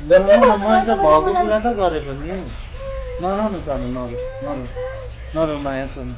मैले त भएको कुरा त गरेको नि नरहनु सानो नरौ माया सुन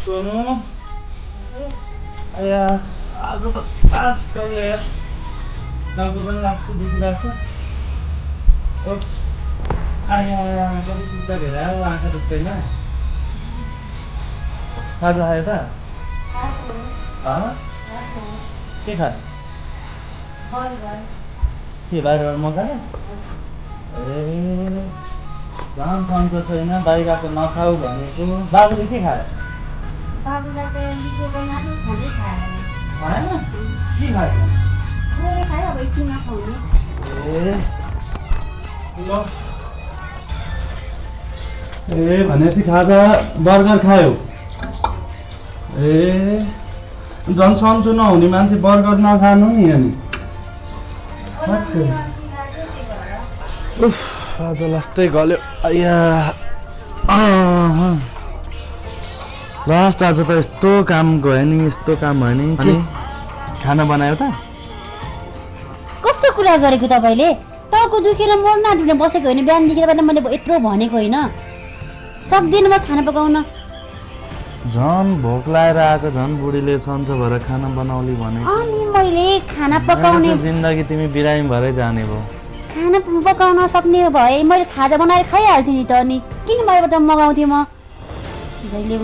सोनू आया आज त आजकल यार टाउको पनि लाग्छ दुखिरहेको छ आया कति दुख्दा धेरै आँखा दुख्दैन खाजा खायो त के खायो के बाहिरबाट मगायो ए झन् सन्चो छैन बाहिरको नखाऊ भनेको बाबुले के खायो बाबुलाई त लिएको बनाएको खाँदै खाएन खाएन के खायो मैले खाएँ अब एकछिन नखाउने ए भनेपछि खाजा बर्गर खायो ए झन् सन्चो नहुने मान्छे बर्गर नखानु नि अनि उफ आज लास्टै गल्यो आया लास्ट आज त यस्तो काम गयो नि यस्तो काम भयो नि अनि खाना बनायो त कस्तो कुरा गरेको तपाईँले टाउको दुखेर मर्न आँटेर बसेको होइन बिहानदेखि तपाईँले मैले यत्रो भनेको होइन सक्दिनँ म खाना पकाउन झन् भोक लागेर आएको झन् बुढीले सन्चो भएर खाना बनाउली भने अनि मैले खाना पकाउने जिन्दगी तिमी बिरामी भएरै जाने भयो खाना पकाउन सक्ने भए मैले खाजा बनाएर खाइहाल्थेँ नि त अनि किन बाहिरबाट मगाउँथेँ म जहिले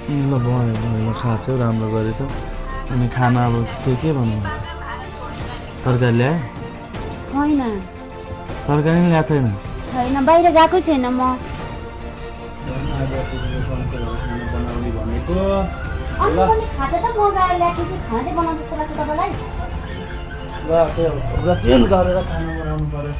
ल भयो खाएको राम्रो गरेछ अनि खाना अब के बनाउनु तरकारी ल्याए छैन तरकारी पनि ल्याएको छैन छैन बाहिर गएको छैन म भनेको खाजा त मगाएर ल्याएको छु खाना चाहिँ बनाउनु जस्तो लाग्छ तपाईँलाई ल त्यो चेन्ज गरेर खाना बनाउनु पर्यो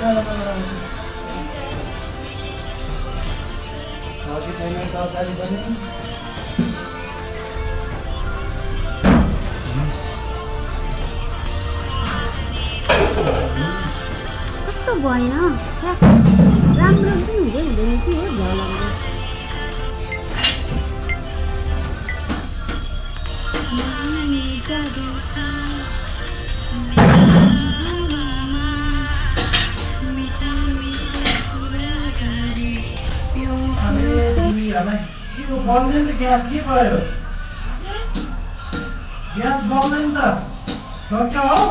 खाना बनाउँछु कि छैन तरकारी पनि कस्तो भएन राम्रो पनि हुँदै हुँदैन कि हो भ्याउ लाग्दैन यो बल्दैन त ग्यास के भयो ग्यास बल्दैन त सक्यो हो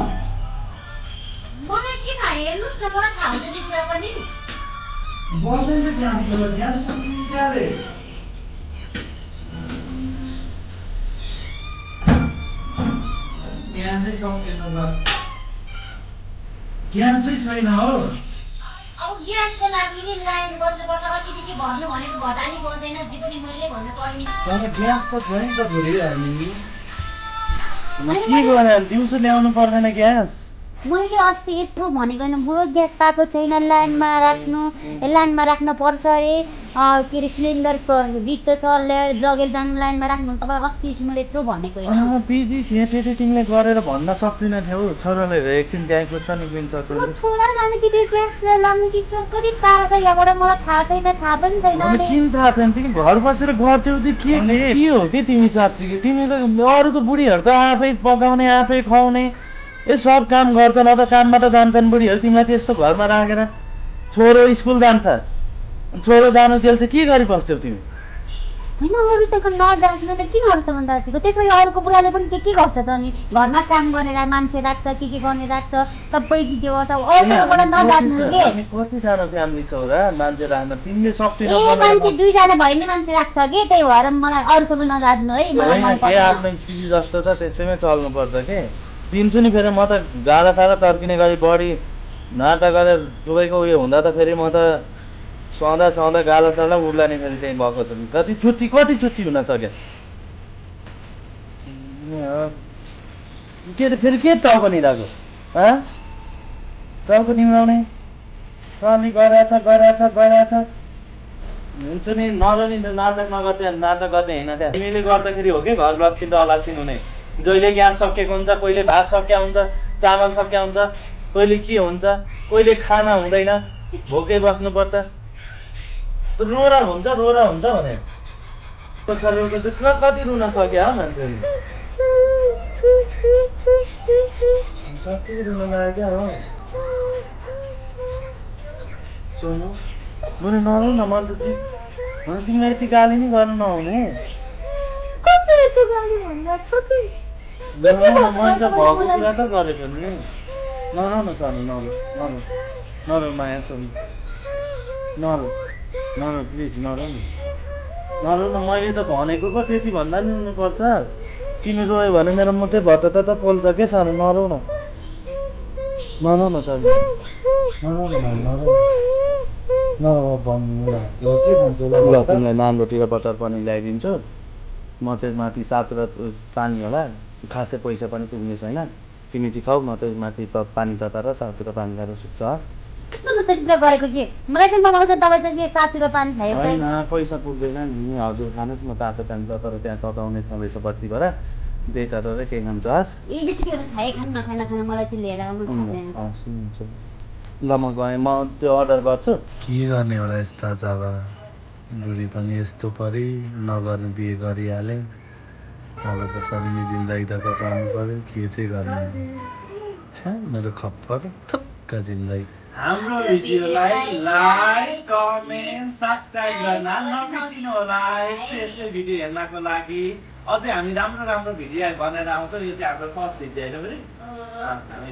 मलाई के थाहा हेर्नुहोस् न मलाई थाहा हुन्छ त्यो कुरा पनि बल्दैन त ग्यास सक्नु क्यारे ग्यासै सकेछ त ग्यासै छैन हो अब ग्यासको लागि नि लाइन गर्नुपर्छ कतिदेखि भन्नु भनेको भटानी पर्दैन जे पनि मैले भन्नु पर्ने तर ग्यास त छ नि त छोरी हामी के गर्ने दिउँसो ल्याउनु पर्दैन ग्यास मैले अस्ति यत्रो भनेको होइन बुढो ग्यास पाएको छैन लाइनमा राख्नु पर्छ अरे के अरे सिलिन्डर रित्तो छ लगेर जानु लाइनमा राख्नु तपाईँ अस्ति मैले यत्रो भनेको होइन बिजी थिएँ त्यति तिमीले गरेर भन्न सक्दिन थियौ छोराले एकछिन ब्याग कुद्दा निक्लिन्छ छोरा लानु कि त्यो ग्यास लानु कि कति टाढो छ यहाँबाट मलाई थाहा छैन थाहा पनि छैन किन थाहा छैन तिमी घर बसेर गर्थ्यौ के हो कि तिमी साँच्ची तिमी त अरूको बुढीहरू त आफै पकाउने आफै खुवाउने ए सब काम गर्छ न त काममा त जान्छन् बुढीहरू तिमीलाई त्यस्तो घरमा राखेर छोरो स्कुल जान्छ छोरो जानु त्यसले के गरिबस्थ्यौ तिमी होइन अरूसँग नजानु किन अरूसँग दाजुको त्यसमा अरूको बुढाले पनि के गर्छ त अनि घरमा काम गरेर मान्छे राख्छ के गर्ने राख्छ सबै के गर्छ अरूसँगबाट नजानु के कति सानो फ्यामिली छौ र मान्छे राख्न तिमीले सक्दिन मान्छे दुईजना भयो नि मान्छे राख्छ कि त्यही भएर मलाई अरूसँग नजानु है मलाई मन पर्छ आफ्नो स्थिति जस्तो छ त्यस्तैमै चल्नु पर्छ के दिन्छु नि फेरि म त गाडा साडा तर्किने गरी बढी नाटक गरेर दुबईको उयो हुँदा त फेरि म त सधैँ गाला साला उड्ला नि फेरि त्यही भएको त कति छुट्टी हुन सक्यो के फेरि के टाउको निदाएको टाउको निमाउने कति गइरहेछ हुन्छ नि नरनी नाटक नाटक गर्ने होइन त्यहाँ तिमीले गर्दाखेरि हो कि घर लक्षिन र अलक्षिन हुने जहिले ग्यास सकिएको हुन्छ कहिले भात सकिया हुन्छ चामल सकिया हुन्छ कहिले के हुन्छ कहिले खाना हुँदैन भोकै बस्नुपर्छ रोरा हुन्छ भने कति रुन सक्यो मान्छेले कति रुन लाग्यो हो सोनु मैले नरौ न मैले त तिमीलाई यति गाली नि गर्नु नहुने मैले त भएको कुरा त गरेको नि नरौ न सोनु नरौ माया सोनु नरौ प्लिज नरौ न मैले त भनेको पो त्यति भन्दा नि हुनुपर्छ तिमी रोयो भने मेरो मात्रै भत्ता त पोल्छ के सानो नरौ न सर तिमीलाई नान रोटी र बटर पनि ल्याइदिन्छु म चाहिँ माथि 7 र पानी होला खासै पैसा पनि पुग्ने छैन तिमी चाहिँ खाऊ म चाहिँ माथि पानी तताएर 7 र पानी ल्याएर सुत्छ गरेको के मलाई चाहिँ मगाउँछ तपाईँ चाहिँ के 7 र पानी खायो होइन पैसा पुग्दैन नि हजुर खानुहोस् म तातो पानी तताएर त्यहाँ तताउने रहेछ बत्तीबाट त्यही तताएर के खान्छ हस् मलाई चाहिँ लिएर आउनु ल म गएँ म त्यो अर्डर गर्छु के गर्ने होला यस्ता जब बुढी पनि यस्तो परि नगर्नु बिहे गरिहालेँ अब त सबैले जिन्दगी त कटाउनु पऱ्यो के चाहिँ गर्नु छ्या मेरो खप्पर थुक्क जिन्दगी हाम्रो भिडियोलाई लाइक कमेन्ट सब्सक्राइब गर्न नबिर्सिनु होला यस्तै भिडियो हेर्नको लागि अझै हामी राम्रो भिडियो बनाएर आउँछौँ यो चाहिँ हाम्रो फर्स्ट भिडियो होइन फेरि हामी